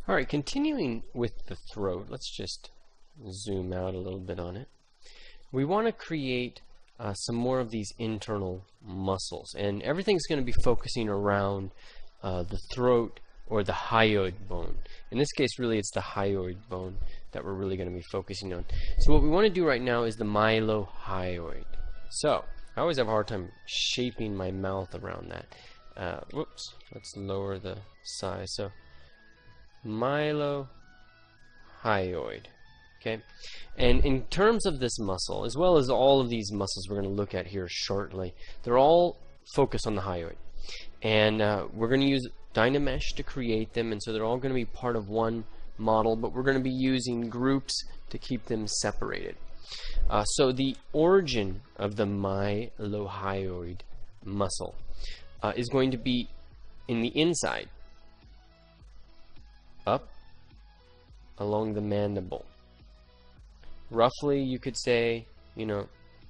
Alright, continuing with the throat, let's just zoom out a little bit on it. We want to create some more of these internal muscles, and everything's going to be focusing around the throat or the hyoid bone. In this case, really, it's the hyoid bone that we're really going to be focusing on. So what we want to do right now is the mylohyoid. So I always have a hard time shaping my mouth around that. Whoops, let's lower the size. So mylohyoid. Okay, and in terms of this muscle, as well as all of these muscles we're going to look at here shortly, they're all focused on the hyoid, and we're going to use Dynamesh to create them, and so they're all going to be part of one model, but we're going to be using groups to keep them separated. So the origin of the mylohyoid muscle is going to be in the inside, up along the mandible. Roughly, you could say,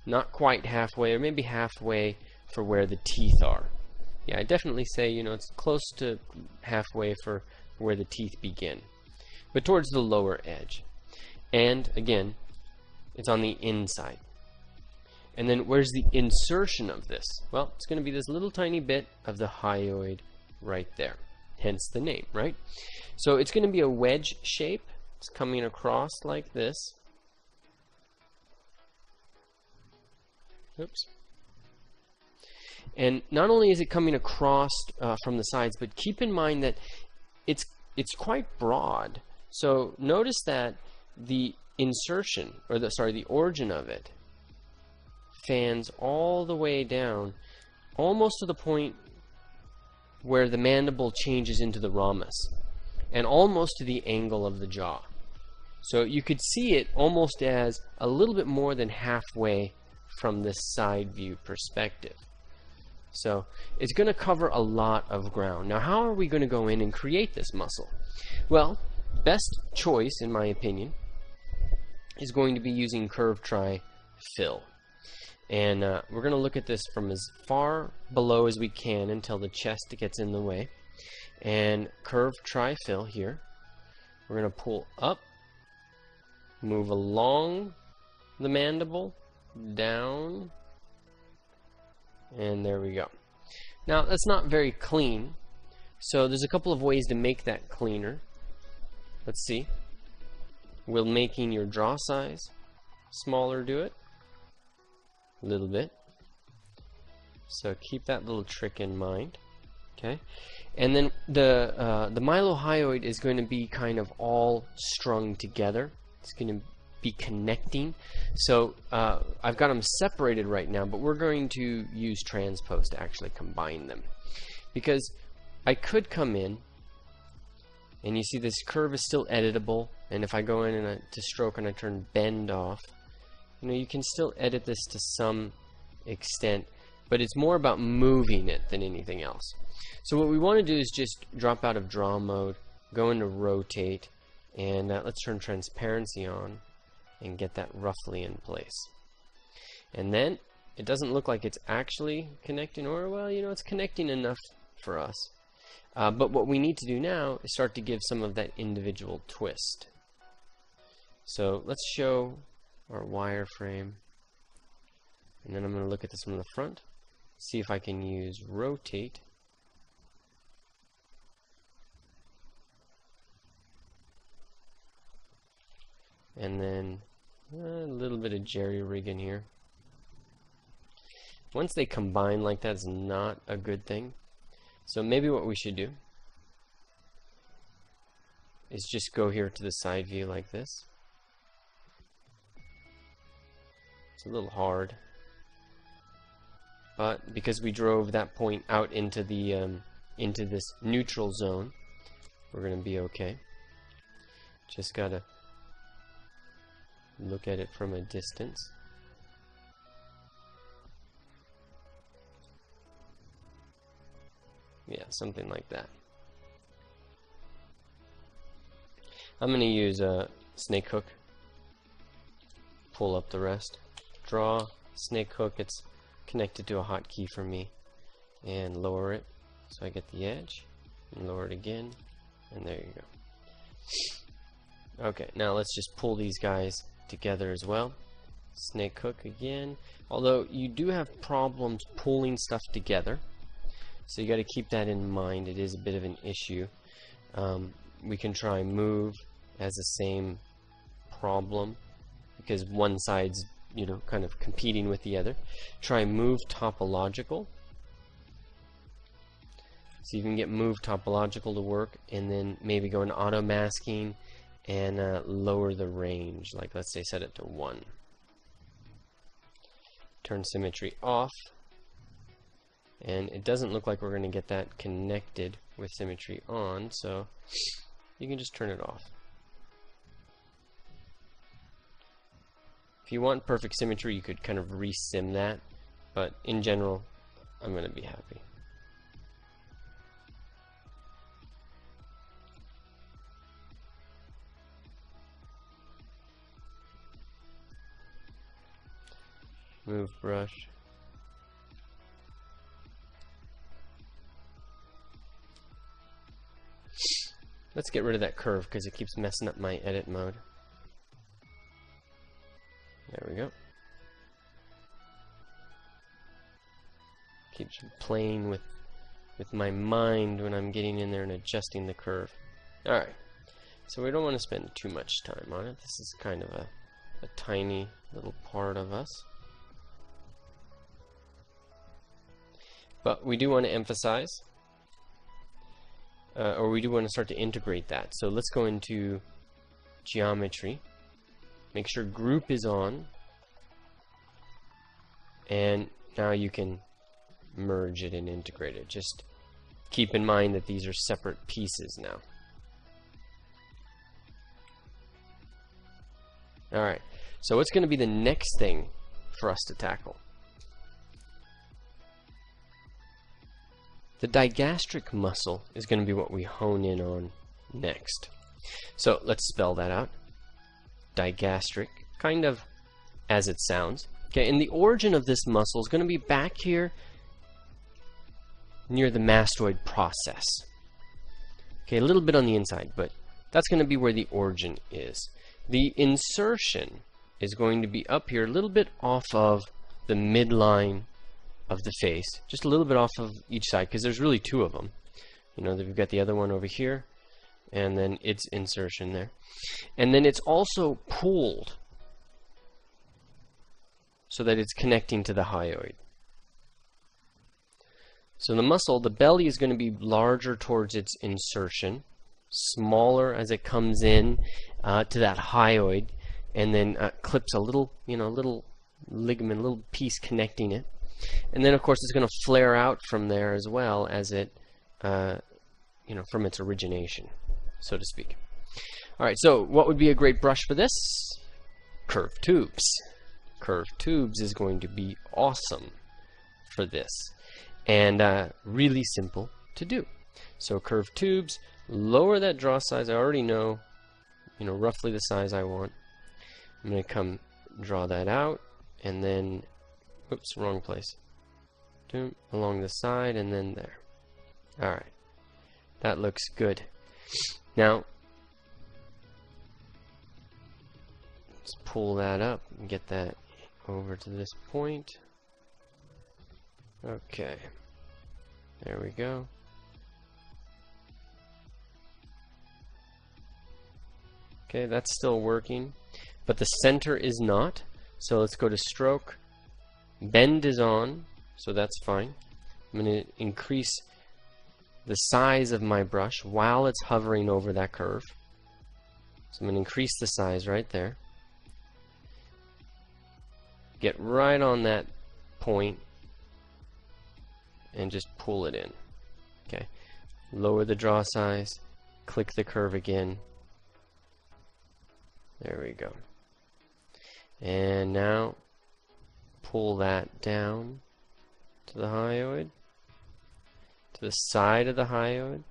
not quite halfway, or maybe halfway for where the teeth are. Yeah, I definitely say, it's close to halfway for where the teeth begin, but towards the lower edge. And again, it's on the inside. And then where's the insertion of this? Well, it's going to be this little tiny bit of the hyoid right there. Hence the name, right? So it's going to be a wedge shape. It's coming across like this. Oops. And not only is it coming across from the sides, but keep in mind that it's quite broad. So notice that the insertion, or the origin of it, fans all the way down, almost to the point where the mandible changes into the ramus, and almost to the angle of the jaw. So you could see it almost as a little bit more than halfway from this side view perspective. So it's going to cover a lot of ground. Now, how are we going to go in and create this muscle? Well, best choice, in my opinion, is going to be using Curve Tri Fill. And we're going to look at this from as far below as we can until the chest gets in the way. And Curve Tri Fill here, we're going to pull up, move along the mandible, down, and there we go. Now, that's not very clean, so there's a couple of ways to make that cleaner. Let's see. Will making your jaw size smaller do it? A little bit. So keep that little trick in mind. Okay, and then the mylohyoid is going to be kind of all strung together. It's going to be connecting. So I've got them separated right now, but we're going to use transpose to actually combine them, because I could come in and you see this curve is still editable, and if I go in and to stroke and I turn bend off, you can still edit this to some extent, but it's more about moving it than anything else. So what we want to do is just drop out of draw mode, go into rotate, and let's turn transparency on and get that roughly in place. And then it doesn't look like it's actually connecting, or well, it's connecting enough for us. But what we need to do now is start to give some of that individual twist. So let's show our wireframe, and then I'm going to look at this from the front, see if I can use rotate. And then a little bit of jerry-rigging here. Once they combine like that, it's not a good thing. So maybe what we should do is just go here to the side view like this. It's a little hard, but because we drove that point out into the into this neutral zone, we're going to be okay. Just gotta look at it from a distance. Yeah, something like that. I'm going to use a snake hook. Pull up the rest. Draw, snake hook, it's connected to a hotkey for me. And lower it so I get the edge. And lower it again. And there you go. Okay, now let's just pull these guys together as well. Snake hook again. Although you do have problems pulling stuff together, so you got to keep that in mind. It is a bit of an issue. We can try move as the same problem because one side's, you know, kind of competing with the other. Try move topological. So you can get move topological to work, and then maybe go into auto masking and lower the range. Like let's say set it to 1. Turn symmetry off. And it doesn't look like we're going to get that connected with symmetry on, so you can just turn it off. If you want perfect symmetry, you could kind of resim that, but in general, I'm going to be happy. Move brush. Let's get rid of that curve because it keeps messing up my edit mode. There we go. Keeps playing with my mind when I'm getting in there and adjusting the curve. Alright, so we don't want to spend too much time on it. This is kind of a tiny little part of us. But we do want to emphasize, or we do want to start to integrate that. So let's go into geometry. Make sure group is on. And now you can merge it and integrate it. Just keep in mind that these are separate pieces now. Alright, so what's going to be the next thing for us to tackle? The digastric muscle is going to be what we hone in on next. So let's spell that out. Digastric, kind of as it sounds. Okay, and the origin of this muscle is going to be back here near the mastoid process. Okay, a little bit on the inside, but that's going to be where the origin is. The insertion is going to be up here, a little bit off of the midline of the face, just a little bit off of each side, because there's really two of them. You know, we've got the other one over here, and then its insertion there. And then it's also pulled so that it's connecting to the hyoid. So the muscle, the belly is going to be larger towards its insertion, smaller as it comes in to that hyoid, and then clips a little, you know, little ligament, little piece connecting it. And then, of course, it's going to flare out from there as well as it, you know, from its origination, so to speak. All right, so what would be a great brush for this? Curved tubes. Curved tubes is going to be awesome for this, and really simple to do. So curved tubes, lower that draw size. I already know, you know, roughly the size I want. I'm going to come draw that out, and then, oops, wrong place. Along the side, and then there. All right, that looks good. Now, let's pull that up and get that over to this point. Okay, there we go. Okay, that's still working, but the center is not. So let's go to stroke. Bend is on, so that's fine. I'm going to increase the size of my brush while it's hovering over that curve. So I'm going to increase the size right there. Get right on that point and just pull it in. Okay. Lower the draw size, click the curve again. There we go. And now pull that down to the hyoid, to the side of the hyoid.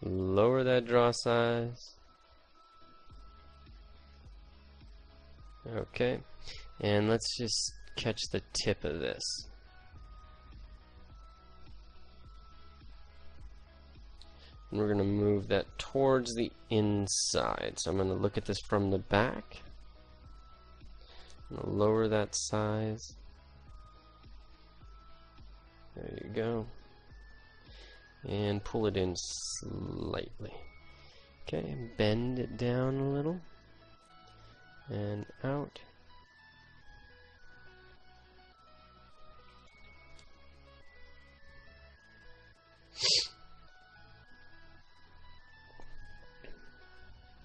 Lower that draw size. Okay, and let's just catch the tip of this. and we're going to move that towards the inside. So I'm going to look at this from the back. I'm going to lower that size. There you go. And pull it in slightly. Okay, bend it down a little. And out.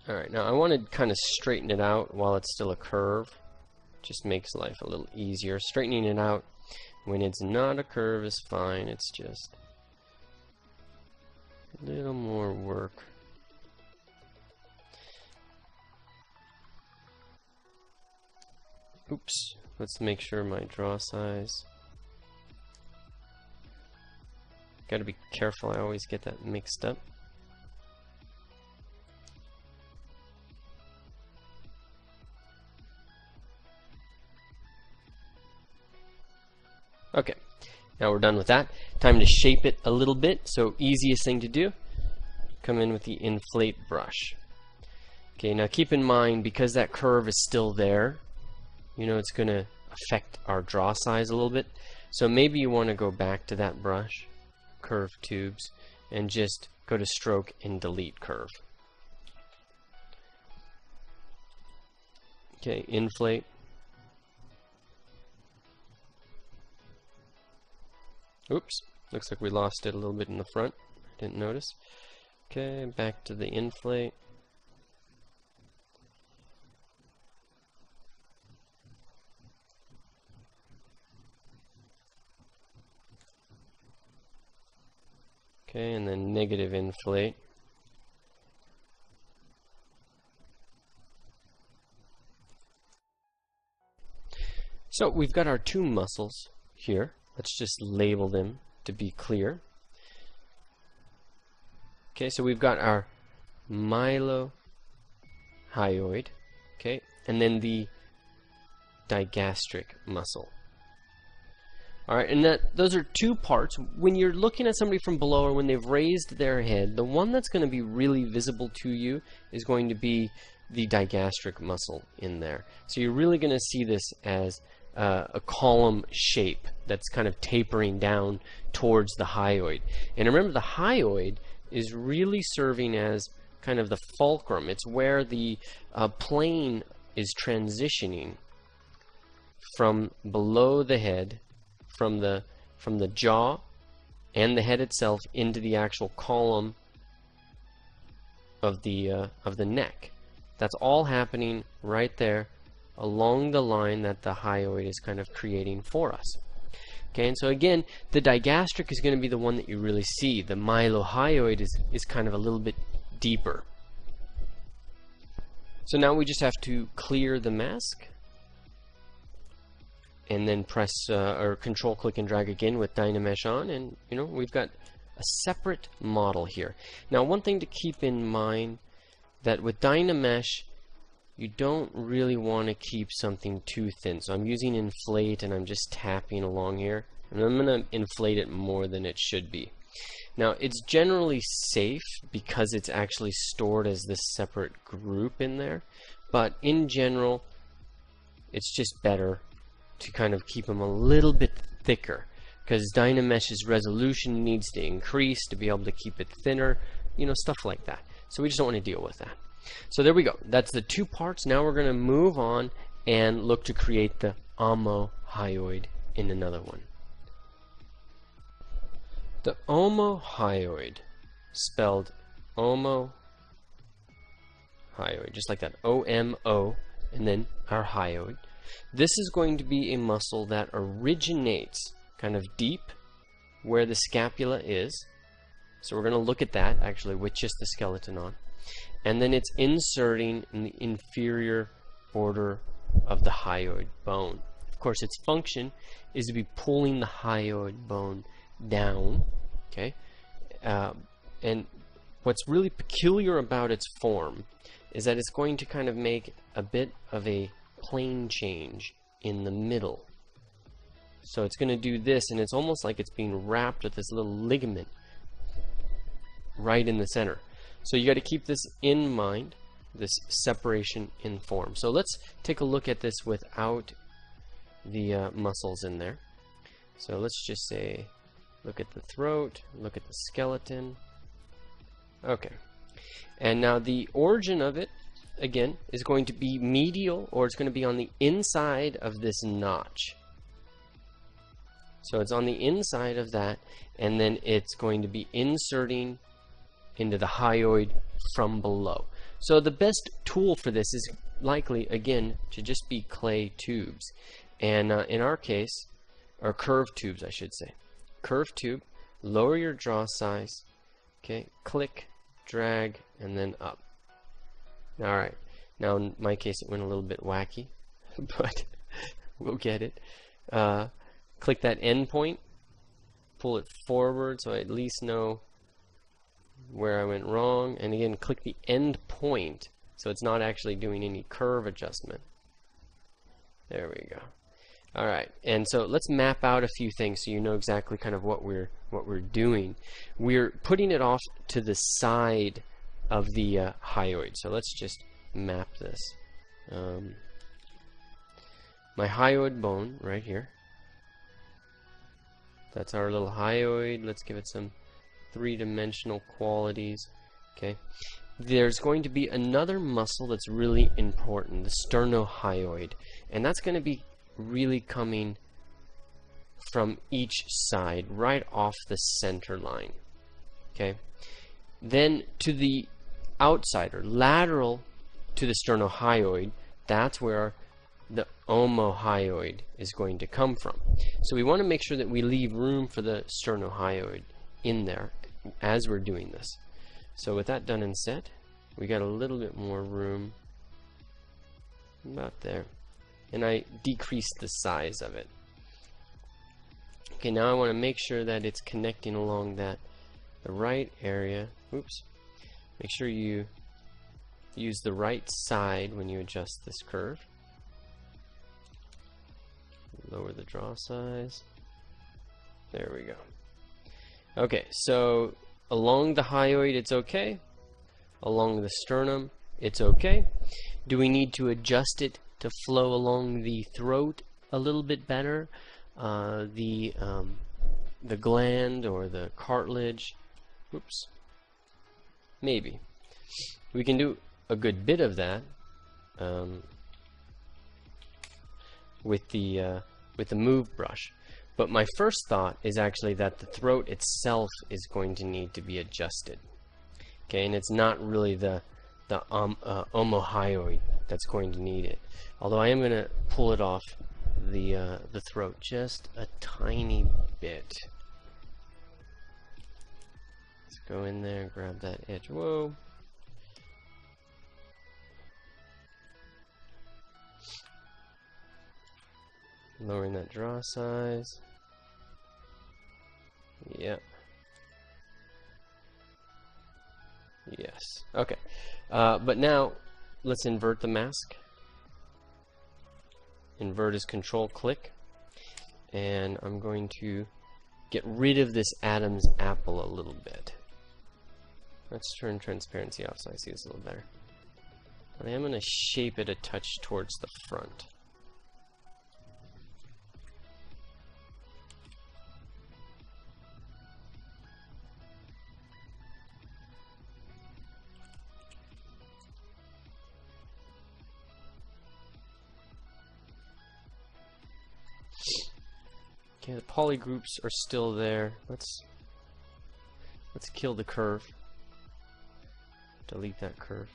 Alright, now I want to kind of straighten it out while it's still a curve. Just makes life a little easier. Straightening it out when it's not a curve is fine. It's just a little more work. Oops, let's make sure my draw size. Gotta be careful, I always get that mixed up. Okay, now we're done with that. Time to shape it a little bit. So easiest thing to do, come in with the inflate brush. Okay, now keep in mind, because that curve is still there, you know it's going to affect our draw size a little bit. So maybe you want to go back to that brush, curve tubes, and just go to stroke and delete curve. Okay, inflate. Oops, looks like we lost it a little bit in the front. I didn't notice. Okay, back to the inflate. Okay, and then negative inflate. So we've got our two muscles here. Let's just label them to be clear. Okay, so we've got our mylohyoid, okay, and then the digastric muscle. Alright, and those are two parts. When you're looking at somebody from below or when they've raised their head, the one that's going to be really visible to you is going to be the digastric muscle in there. So you're really going to see this as a column shape that's kind of tapering down towards the hyoid. And remember, the hyoid is really serving as kind of the fulcrum. It's where the plane is transitioning from below the head, from the jaw and the head itself into the actual column of the neck. That's all happening right there along the line that the hyoid is kind of creating for us. Okay, and so again, the digastric is going to be the one that you really see. The mylohyoid is kind of a little bit deeper. So now we just have to clear the mask and then press or control click and drag again with Dynamesh on, and you know we've got a separate model here. Now one thing to keep in mind, that with Dynamesh you don't really want to keep something too thin. So I'm using inflate and I'm just tapping along here, and I'm going to inflate it more than it should be. Now it's generally safe because it's actually stored as this separate group in there, but in general it's just better to kind of keep them a little bit thicker, because Dynamesh's resolution needs to increase to be able to keep it thinner, you know, stuff like that. So we just don't want to deal with that. So there we go. That's the two parts. Now we're going to move on and look to create the OMOHYOID in another one. The OMOHYOID, spelled OMOHYOID, just like that, O-M-O, and then our hyoid. This is going to be a muscle that originates kind of deep where the scapula is. So we're going to look at that actually with just the skeleton on. And then it's inserting in the inferior border of the hyoid bone. Of course, its function is to be pulling the hyoid bone down. Okay, and what's really peculiar about its form is that it's going to kind of make a bit of a plane change in the middle. So it's going to do this, and it's almost like it's being wrapped with this little ligament right in the center. So you got to keep this in mind, this separation in form. So let's take a look at this without the muscles in there. So let's just say, look at the throat, look at the skeleton. Okay. And now the origin of it, again, is going to be medial, or it's going to be on the inside of this notch. So it's on the inside of that, and then it's going to be inserting into the hyoid from below. So the best tool for this is likely, again, to just be clay tubes. And in our case, or curved tubes, I should say. Curved tube, lower your jaw size, okay, click, drag, and then up. Alright, now in my case it went a little bit wacky, but we'll get it. Click that end point, pull it forward so I at least know where I went wrong, and again click the end point so it's not actually doing any curve adjustment. There we go. Alright, and so let's map out a few things so you know exactly kind of what we're doing. We're putting it off to the side of the hyoid. So let's just map this. My hyoid bone right here. That's our little hyoid. Let's give it some three-dimensional qualities. Okay. There's going to be another muscle that's really important, the sternohyoid, and that's going to be really coming from each side, right off the center line. Okay. Then to the outside, or lateral to the sternohyoid, that's where the OMOHYOID is going to come from. So we want to make sure that we leave room for the sternohyoid in there as we're doing this. So with that done and set, we got a little bit more room about there. And I decreased the size of it. Okay, now I want to make sure that it's connecting along the right area. Oops. Make sure you use the right side when you adjust this curve. Lower the draw size. There we go. Okay, so along the hyoid it's okay. Along the sternum it's okay. Do we need to adjust it to flow along the throat a little bit better? The gland or the cartilage? Oops. Maybe. We can do a good bit of that with the move brush. But my first thought is actually that the throat itself is going to need to be adjusted. Okay, and it's not really the OMOHYOID that's going to need it. Although I am going to pull it off the throat just a tiny bit. Let's go in there, grab that edge. Whoa. Lowering that draw size. Yep. Yes. Okay. But now let's invert the mask. Invert is control click. And I'm going to get rid of this Adam's apple a little bit. Let's turn transparency off so I see this a little better. I am going to shape it a touch towards the front. Okay, the polygroups are still there. Let's kill the curve. Delete that curve.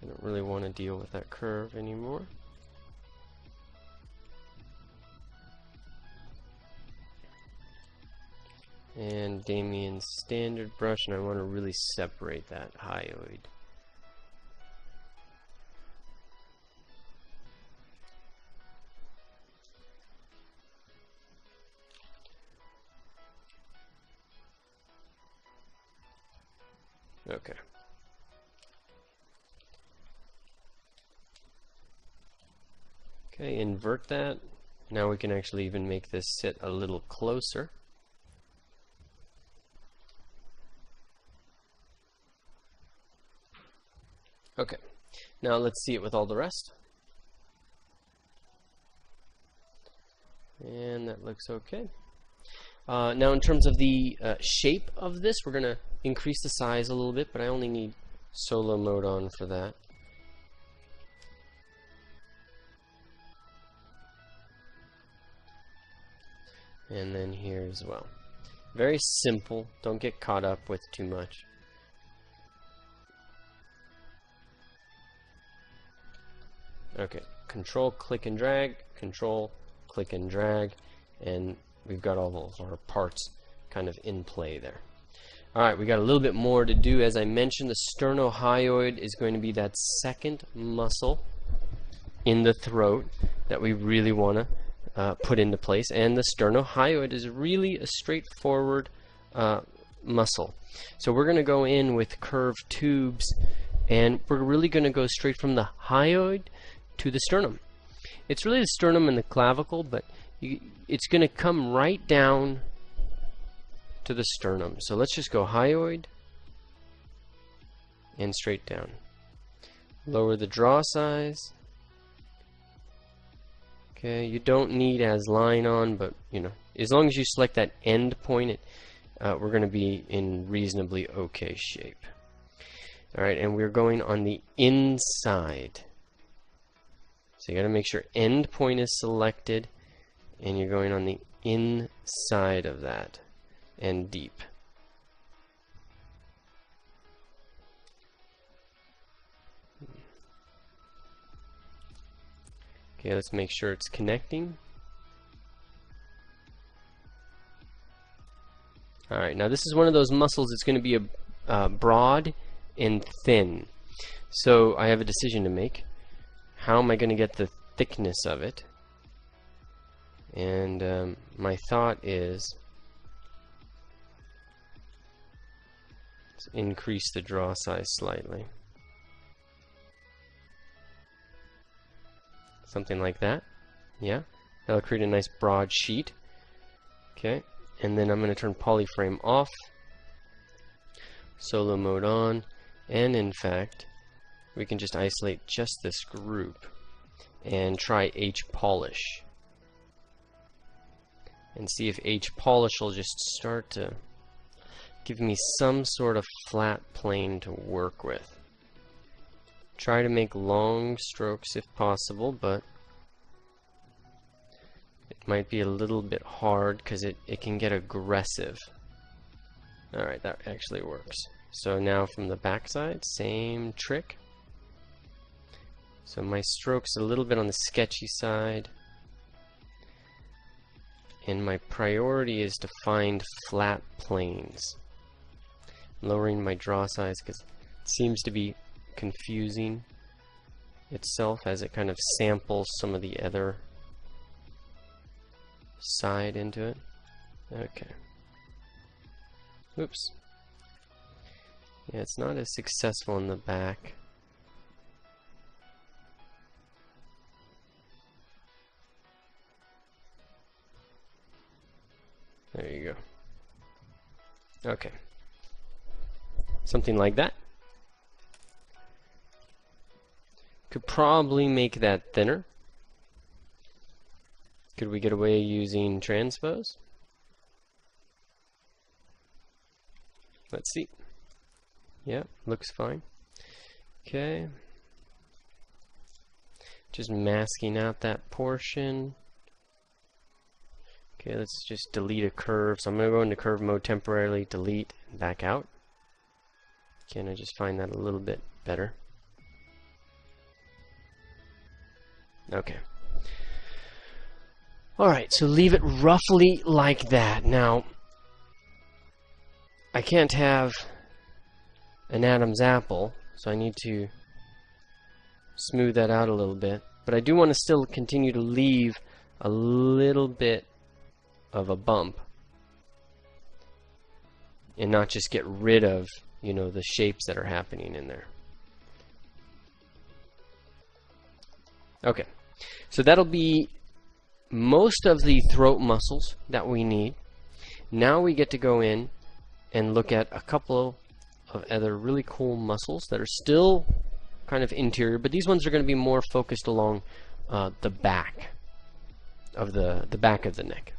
I don't really want to deal with that curve anymore. And Damien's standard brush, and I want to really separate that hyoid. Okay. Okay, invert that. Now we can actually even make this sit a little closer. Now let's see it with all the rest. And that looks okay. Now in terms of the shape of this, we're going to increase the size a little bit, but I only need solo mode on for that. And then here as well. Very simple. Don't get caught up with too much. Okay, control, click and drag, control, click and drag, and we've got all of our parts kind of in play there. Alright, we got a little bit more to do. As I mentioned, the sternohyoid is going to be that second muscle in the throat that we really want to put into place, and the sternohyoid is really a straightforward muscle. So we're going to go in with curved tubes, and we're really going to go straight from the hyoid to the sternum. It's really the sternum and the clavicle, but it's going to come right down to the sternum. So let's just go hyoid and straight down. Lower the draw size. Okay, you don't need as line on, but you know, as long as you select that end point, we're going to be in reasonably okay shape. Alright, and we're going on the inside. So you got to make sure end point is selected, and you're going on the inside of that and deep. Okay, let's make sure it's connecting. Alright, now this is one of those muscles that's going to be broad and thin. So I have a decision to make. How am I going to get the thickness of it? And my thought is, let's increase the draw size slightly. Something like that. Yeah, that'll create a nice broad sheet. Okay, and then I'm going to turn polyframe off, solo mode on, and in fact we can just isolate just this group and try H polish and see if H polish will just start to give me some sort of flat plane to work with. Try to make long strokes if possible, but it might be a little bit hard because it can get aggressive. Alright, that actually works. So now from the back side, same trick. So my stroke's a little bit on the sketchy side, and my priority is to find flat planes. I'm lowering my draw size because it seems to be confusing itself as it kind of samples some of the other side into it. Okay. Oops. Yeah, it's not as successful in the back. There you go. Okay. Something like that. Could probably make that thinner. Could we get away using transpose? Let's see. Yeah, looks fine. Okay. Just masking out that portion. Okay, let's just delete a curve. So I'm going to go into curve mode temporarily, delete, and back out. Can I just find that a little bit better? Okay. Alright, so leave it roughly like that. Now, I can't have an Adam's apple, so I need to smooth that out a little bit. But I do want to still continue to leave a little bit of a bump and not just get rid of, you know, the shapes that are happening in there. Okay, so that'll be most of the throat muscles that we need. Now we get to go in and look at a couple of other really cool muscles that are still kind of interior, but these ones are going to be more focused along the back of the back of the neck.